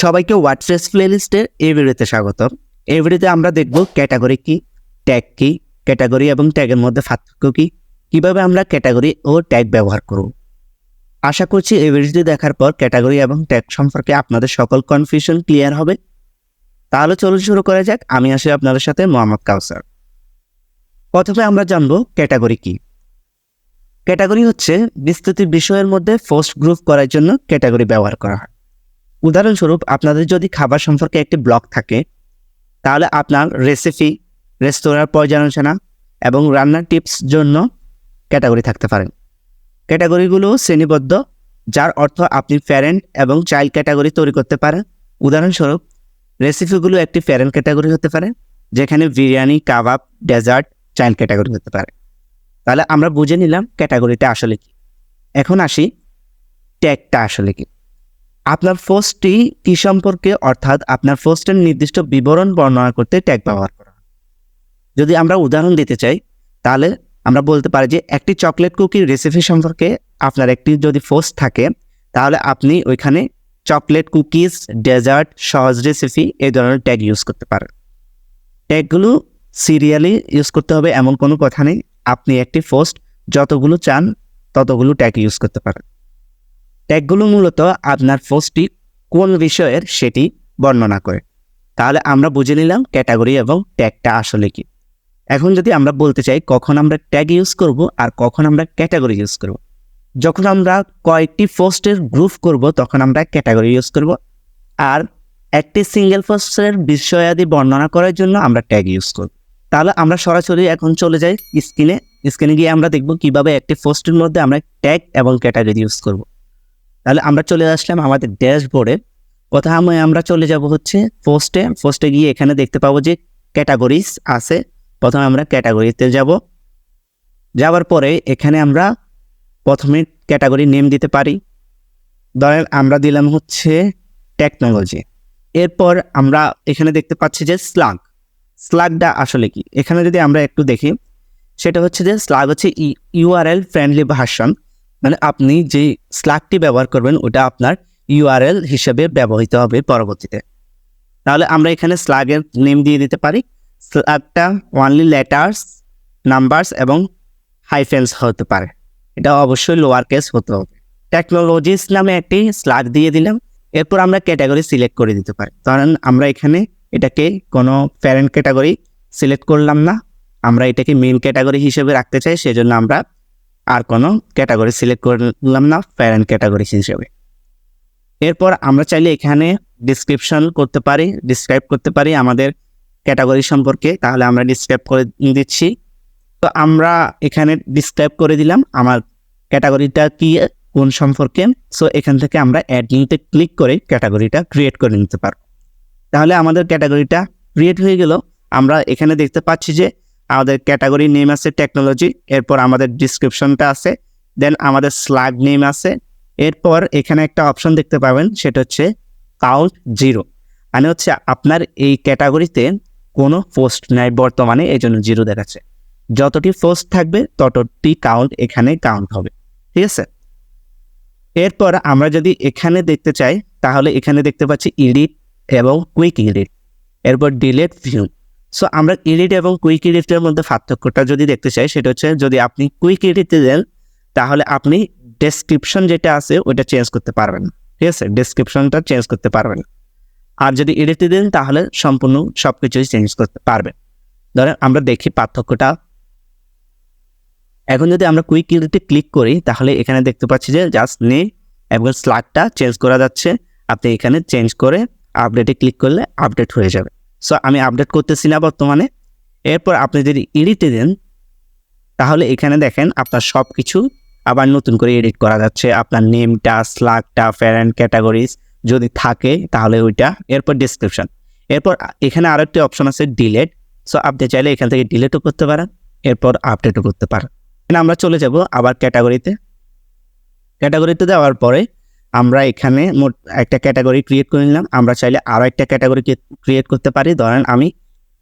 সবাইকে ওয়ার্ডপ্রেস প্লেলিস্টের এই ভিডিওতে স্বাগতম। এই ভিডিওতে আমরা দেখব ক্যাটাগরি কি, ট্যাগ কি, ক্যাটাগরি এবং ট্যাগের মধ্যে পার্থক্য কি, কিভাবে আমরা ক্যাটাগরি ও ট্যাগ ব্যবহার করব। আশা করছি এই ভিডিওটি দেখার পর ক্যাটাগরি এবং ট্যাগ সম্পর্কে আপনাদের সকল কনফিউশন ক্লিয়ার হবে। তাহলে চলুন শুরু করা যাক। আমি আসি আপনাদের সাথে মোহাম্মদ কাউসার। প্রথমে আমরা জানব ক্যাটাগরি কি। ক্যাটাগরি হচ্ছে বিস্তৃত বিষয়ের মধ্যে পোস্ট গ্রুপ করার জন্য ক্যাটাগরি ব্যবহার করা হয়। উদাহরণস্বরূপ, আপনাদের যদি খাবার সম্পর্কে একটি ব্লগ থাকে, তাহলে আপনার রেসিপি, রেস্তোরাঁর পর্যালোচনা এবং রান্নার টিপস জন্য ক্যাটাগরি থাকতে পারেন। ক্যাটাগরিগুলো শ্রেণীবদ্ধ, যার অর্থ আপনি প্যারেন্ট এবং চাইল্ড ক্যাটাগরি তৈরি করতে পারেন। উদাহরণস্বরূপ, রেসিপিগুলো একটি প্যারেন্ট ক্যাটাগরি হতে পারে, যেখানে বিরিয়ানি, কাবাব, ডেজার্ট চাইল্ড ক্যাটাগরি হতে পারে। তাহলে আমরা বুঝে নিলাম ক্যাটাগরিটা আসলে কি। এখন আসি ট্যাগটা আসলে কি। আপনার পোস্টটি কি সম্পর্কে, অর্থাৎ আপনার পোস্টের নির্দিষ্ট বিবরণ বর্ণনা করতে ট্যাগ ব্যবহার করা হয়। যদি আমরা উদাহরণ দিতে চাই, তাহলে আমরা বলতে পারি যে একটি চকলেট কুকির রেসিপি সম্পর্কে আপনার একটি যদি পোস্ট থাকে, তাহলে আপনি ওইখানে চকলেট কুকিজ, ডেজার্ট, সহজ রেসিপি এই ধরনের ট্যাগ ইউজ করতে পারেন। ট্যাগগুলো সিরিয়ালি ইউজ করতে হবে এমন কোনো কথা নেই। আপনি একটি পোস্ট যতগুলো চান ততগুলো ট্যাগ ইউজ করতে পারেন। ট্যাগগুলো মূলত আপনার পোস্টটি কোন বিষয়ের সেটি বর্ণনা করে। তাহলে আমরা বুঝে নিলাম ক্যাটাগরি এবং ট্যাগটা আসলে কি। এখন যদি আমরা বলতে চাই কখন আমরা ট্যাগ ইউজ করব আর কখন আমরা ক্যাটাগরি ইউজ করব। যখন আমরা কয়েকটি পোস্টের গ্রুপ করব তখন আমরা ক্যাটাগরি ইউজ করব, আর একটি সিঙ্গেল পোস্টের বিষয়াদি বর্ণনা করার জন্য আমরা ট্যাগ ইউজ করব। তাহলে আমরা সরাসরি এখন চলে যাই স্ক্রিনে গিয়ে আমরা দেখব কিভাবে একটি পোস্টের মধ্যে আমরা ট্যাগ এবং ক্যাটাগরি ইউজ করব। তাহলে আমরা চলে আসলাম আমাদের ড্যাশবোর্ডে। প্রথমে আমরা চলে যাব হচ্ছে পোস্টে গিয়ে এখানে দেখতে পাবো যে ক্যাটাগরিজ আছে। প্রথমে আমরা ক্যাটাগরিতে যাওয়ার পরে এখানে আমরা প্রথমে ক্যাটাগরি নেম দিতে পারি। ধরেন আমরা দিলাম হচ্ছে টেকনোলজি। এরপর আমরা এখানে দেখতে পাচ্ছি যে স্লাগটা আসলে কি। এখানে যদি আমরা একটু দেখি, সেটা হচ্ছে যে স্লাগ হচ্ছে ইউআরএল ফ্রেন্ডলি ভার্সন, মানে আপনি যে স্লাগটি ব্যবহার করবেন ওটা আপনার ইউআরএল হিসেবে ব্যবহৃত হবে পরবর্তীতে। তাহলে আমরা এখানে স্লাগের নেম দিয়ে দিতে পারি। স্লাগটা অনলি লেটার্স, নাম্বারস এবং হাইফেন্স হতে পারে। এটা অবশ্যই লোয়ার কেস হতে হবে। টেকনোলজিস নামে একটি স্লাগ দিয়ে দিলাম। এরপর আমরা ক্যাটাগরি সিলেক্ট করে দিতে পারি। কারণ আমরা এখানে এটাকে কোনো প্যারেন্ট ক্যাটাগরি সিলেক্ট করলাম না, আমরা এটাকে মেইন ক্যাটাগরি হিসেবে রাখতে চাই, সেজন্য আমরা আর কোনো ক্যাটাগরি সিলেক্ট করলাম না প্যারেন্ট ক্যাটাগরি হিসেবে। এরপর আমরা চাইলে এখানে ডিসক্রাইব করতে পারি আমাদের ক্যাটাগরি সম্পর্কে। তাহলে আমরা ডিসক্রাইব করে দিচ্ছি। তো আমরা এখানে ডিসক্রাইব করে দিলাম আমার ক্যাটাগরিটা কি, কোন সম্পর্কে। সো এখান থেকে আমরা অ্যাড নিতে ক্লিক করে ক্যাটাগরিটা ক্রিয়েট করে নিতে পারবো। তাহলে আমাদের ক্যাটাগরিটা ক্রিয়েট হয়ে গেল। আমরা এখানে দেখতে পাচ্ছি যে আমাদের ক্যাটাগরি নেম আছে টেকনোলজি, এরপর আমাদের ডিসক্রিপশনটা আছে, দেন আমাদের স্লাগ নেম আছে। এরপর এখানে একটা অপশন দেখতে পাবেন, সেটা হচ্ছে কাউন্ট 0, মানে হচ্ছে আপনার এই ক্যাটাগরিতে কোনো পোস্ট নাই বর্তমানে, এই জন্য 0 দেখাচ্ছে। যতটি পোস্ট থাকবে ততটি এখানে কাউন্ট হবে, ঠিক আছে। এরপর আমরা যদি এখানে দেখতে চাই, তাহলে এখানে দেখতে পাচ্ছি এডিট এবং কুইক এডিট, এরপর ডিলিট ভিউ। সো আমরা এডিট এবং কুইক এডিটের মধ্যে পার্থক্যটা যদি দেখতে চাই, সেটা হচ্ছে যদি আপনি কুইক এডিটে দেন তাহলে আপনি ডেসক্রিপশন যেটা আছে ওইটা চেঞ্জ করতে পারবেন, ঠিক আছে, ডেসক্রিপশনটা চেঞ্জ করতে পারবেন। আর যদি এডিটে দেন তাহলে সম্পূর্ণ সব কিছুই চেঞ্জ করতে পারবেন। ধরেন আমরা দেখি পার্থক্যটা। এখন যদি আমরা কুইক এডিটে ক্লিক করি, তাহলে এখানে দেখতে পাচ্ছি যে জাস্ট নেম এবং স্লাগটা চেঞ্জ করা যাচ্ছে। আপনি এখানে চেঞ্জ করে আপডেটে ক্লিক করলে আপডেট হয়ে যাবে। সো আমি আপডেট করতেছি না বর্তমানে। এরপর আপনি যদি এডিটে দেন, তাহলে এখানে দেখেন আপনার সব কিছু আবার নতুন করে এডিট করা যাচ্ছে। আপনার নেমটা, স্লাগটা, প্যারেন্ট ক্যাটাগরিজ যদি থাকে তাহলে ওইটা, এরপর ডিসক্রিপশন। এরপর এখানে আরো একটি অপশন আছে ডিলিট। সো আপনি চাইলে এখান থেকে ডিলিটও করতে পারেন, এরপর আপডেটও করতে পারেন। আমরা চলে যাব আবার ক্যাটাগরিতে দেওয়ার পরে আমরা এখানে মোট একটা ক্যাটাগরি ক্রিয়েট করে নিলাম। আমরা চাইলে আরও একটা ক্যাটাগরি ক্রিয়েট করতে পারি। ধরেন আমি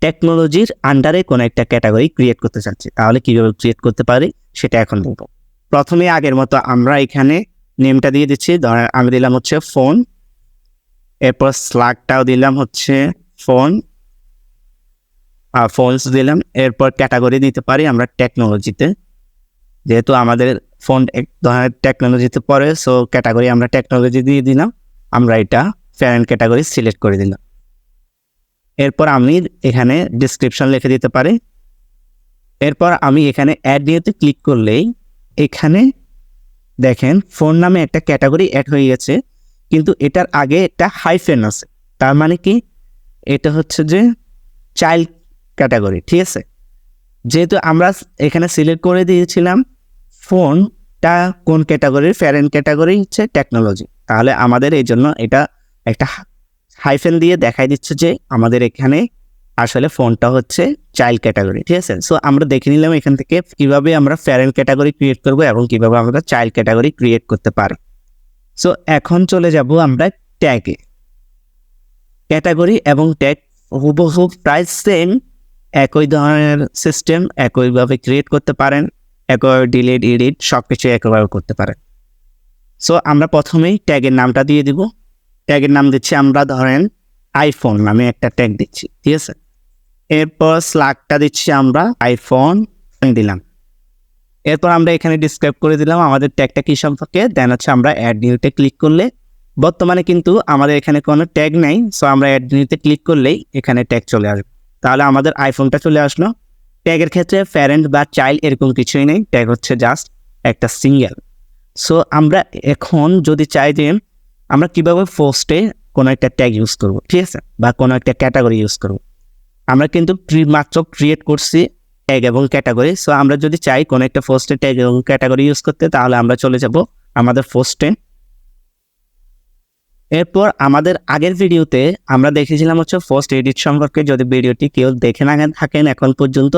টেকনোলজির আন্ডারে কোনো একটা ক্যাটাগরি ক্রিয়েট করতে চাচ্ছি, তাহলে কীভাবে ক্রিয়েট করতে পারি সেটা এখন বলবো। প্রথমে আগের মতো আমরা এখানে নেমটা দিয়ে দিচ্ছি। ধরেন আমি দিলাম হচ্ছে ফোন, এরপর স্ল্যাগটাও দিলাম হচ্ছে ফোন, ফোনস দিলাম। এরপর ক্যাটাগরি দিতে পারি আমরা টেকনোলজিতে, যেহেতু আমাদের ফোন এক ধরনের টেকনোলজিতে পড়ে, সো ক্যাটাগরি আমরা টেকনোলজি দিয়ে দিলাম। আমরা এটা প্যারেন্ট ক্যাটাগরি সিলেক্ট করে দিলাম। এরপর আমি এখানে ডিসক্রিপশন লিখে দিতে পারি। এরপর আমি এখানে অ্যাড নিয়েতে ক্লিক করলেই এখানে দেখেন ফোন নামে একটা ক্যাটাগরি অ্যাড হয়ে গেছে, কিন্তু এটার আগে একটা হাইফেন আছে। তার মানে কি, এটা হচ্ছে যে চাইল্ড ক্যাটাগরি, ঠিক আছে। যেহেতু আমরা এখানে সিলেক্ট করে দিয়েছিলাম ফোনটা কোন ক্যাটাগরির, প্যারেন্ট ক্যাটাগরি হচ্ছে টেকনোলজি, তাহলে আমাদের এই জন্য এটা একটা হাইফেন দিয়ে দেখাই দিচ্ছে যে আমাদের এখানে আসলে ফোনটা হচ্ছে চাইল্ড ক্যাটাগরি, ঠিক আছে। সো আমরা দেখে নিলাম এখান থেকে কিভাবে আমরা প্যারেন্ট ক্যাটাগরি ক্রিয়েট করব এবং কিভাবে আমরা চাইল্ড ক্যাটাগরি ক্রিয়েট করতে পারি। সো এখন চলে যাব আমরা ট্যাগে। ক্যাটাগরি এবং ট্যাগ হুবহু প্রায় সেম, একই ধরনের সিস্টেম, একইভাবে ক্রিয়েট করতে পারেন, একই ডিলিট এডিট সব কিছু একইভাবে করতে পারেন। সো আমরা প্রথমেই ট্যাগের নামটা দিয়ে দিব। ট্যাগের নাম দিচ্ছি আমরা ধরেন আইফোন নামে একটা ট্যাগ দিচ্ছি, ঠিক আছে। এরপর স্ল্যাগটা দিচ্ছি আমরা আইফোন দিলাম। এরপর আমরা এখানে ডিসক্রাইব করে দিলাম আমাদের ট্যাগটা কী সম্পর্কে। দেন হচ্ছে আমরা অ্যাড নিউতে ক্লিক করলে, বর্তমানে কিন্তু আমাদের এখানে কোনো ট্যাগ নেই, সো আমরা অ্যাড নিউতে ক্লিক করলেই এখানে ট্যাগ চলে আসবে। তাহলে আমাদের আইফোনটা চলে আসলো। ট্যাগের ক্ষেত্রে প্যারেন্ট বা চাইল্ড এরকম কিছুই নেই, ট্যাগ হচ্ছে জাস্ট একটা সিঙ্গেল। সো আমরা এখন যদি চাই যে আমরা কীভাবে পোস্টে কোনো একটা ট্যাগ ইউজ করব, ঠিক আছে, বা কোনো একটা ক্যাটাগরি ইউজ করব, আমরা কিন্তু মাত্র ক্রিয়েট করছি ট্যাগ এবং ক্যাটাগরি। সো আমরা যদি চাই কোনো একটা পোস্টে ট্যাগ এবং ক্যাটাগরি ইউজ করতে, তাহলে আমরা চলে যাব আমাদের পোস্টে। এরপর আমাদের আগের ভিডিওতে আমরা দেখেছিলাম হচ্ছে পোস্ট এডিট সম্পর্কে। যদি ভিডিওটি কেউ দেখে না থাকেন এখন পর্যন্ত,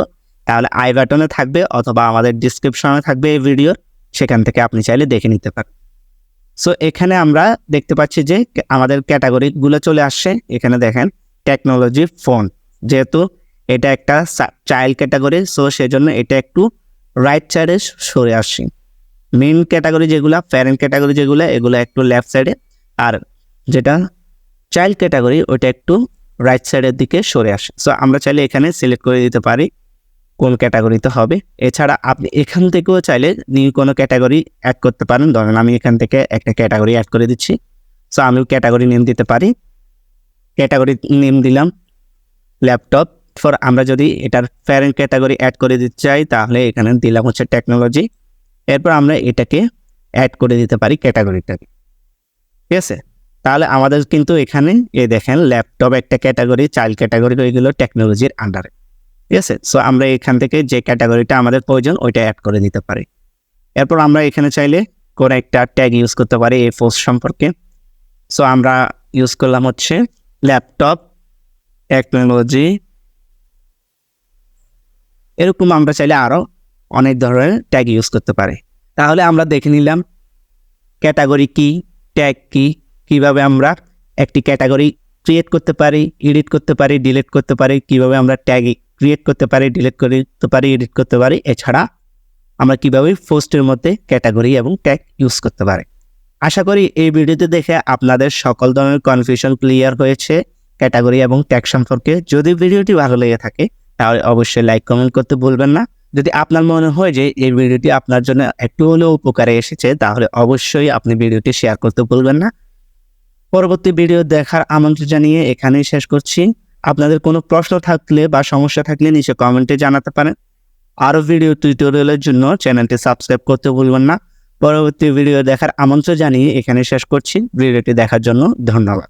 তাহলে আই বাটনে থাকবে অথবা আমাদের ডিসক্রিপশনে থাকবে এই ভিডিওর, সেখান থেকে আপনি চাইলে দেখে নিতে পারেন। সো এখানে আমরা দেখতে পাচ্ছি যে আমাদের ক্যাটাগরিগুলো চলে আসছে। এখানে দেখেন টেকনোলজি ফোন, যেহেতু এটা একটা চাইল্ড ক্যাটাগরি, সো সেজন্য এটা একটু রাইট সাইডে সরে আসছে। মেন ক্যাটাগরি যেগুলো, প্যারেন্ট ক্যাটাগরি যেগুলো, এগুলো একটু লেফট সাইডে, আর যেটা চাইল্ড ক্যাটাগরি ওইটা একটু রাইট সাইডের দিকে সরে আসে। সো আমরা চাইলে এখানে সিলেক্ট করে দিতে পারি কোন ক্যাটাগরিতে হবে। এছাড়া আপনি এখান থেকেও চাইলে নিউ কোনো ক্যাটাগরি অ্যাড করতে পারেন। ধরেন আমি এখান থেকে একটা ক্যাটাগরি অ্যাড করে দিচ্ছি। সো আমি ক্যাটাগরি নেম দিতে পারি। ক্যাটাগরি নেম দিলাম ল্যাপটপ। ফর আমরা যদি এটার প্যারেন্ট ক্যাটাগরি অ্যাড করে দিতে চাই, তাহলে এখানে দিলাম হচ্ছে টেকনোলজি। এরপর আমরা এটাকে অ্যাড করে দিতে পারি ক্যাটাগরিটাকে, ঠিক আছে। তাহলে আমাদের কিন্তু এখানে দেখেন ল্যাপটপ একটা ক্যাটাগরি, চাইল্ড ক্যাটাগরি ওইগুলো টেকনোলজির আন্ডারে, ঠিক আছে। সো আমরা এখান থেকে যে ক্যাটাগরিটা আমাদের প্রয়োজন ওইটা অ্যাড করে দিতে পারি। এরপর আমরা এখানে চাইলে কোনো একটা ট্যাগ ইউজ করতে পারি এই পোস্ট সম্পর্কে। সো আমরা ইউজ করলাম হচ্ছে ল্যাপটপ টেকনোলজি। এরকম আমরা চাইলে আরও অনেক ধরনের ট্যাগ ইউজ করতে পারি। তাহলে আমরা দেখে নিলাম ক্যাটাগরি কি, ট্যাগ কি, কীভাবে আমরা একটি ক্যাটাগরি ক্রিয়েট করতে পারি, এডিট করতে পারি, ডিলিট করতে পারি, কীভাবে আমরা ট্যাগ ক্রিয়েট করতে পারি, ডিলিট করতে পারি, এডিট করতে পারি। এছাড়া আমরা কীভাবে পোস্টের মধ্যে ক্যাটাগরি এবং ট্যাগ ইউজ করতে পারি। আশা করি এই ভিডিওতে দেখে আপনাদের সকল ধরনের কনফিউশন ক্লিয়ার হয়েছে ক্যাটাগরি এবং ট্যাগ সম্পর্কে। যদি ভিডিওটি ভালো লেগে থাকে তাহলে অবশ্যই লাইক কমেন্ট করতে ভুলবেন না। যদি আপনার মনে হয় যে এই ভিডিওটি আপনার জন্য একটু হলেও উপকারে এসেছে, তাহলে অবশ্যই আপনি ভিডিওটি শেয়ার করতে ভুলবেন না। পরবর্তী ভিডিও দেখার আমন্ত্রণ জানিয়ে এখানেই শেষ করছি। আপনাদের কোনো প্রশ্ন থাকলে বা সমস্যা থাকলে নিচে কমেন্টে জানাতে পারেন। আরও ভিডিও টিউটোরিয়ালের জন্য চ্যানেলটি সাবস্ক্রাইব করতে ভুলবেন না। পরবর্তী ভিডিও দেখার আমন্ত্রণ জানিয়ে এখানে শেষ করছি। ভিডিওটি দেখার জন্য ধন্যবাদ।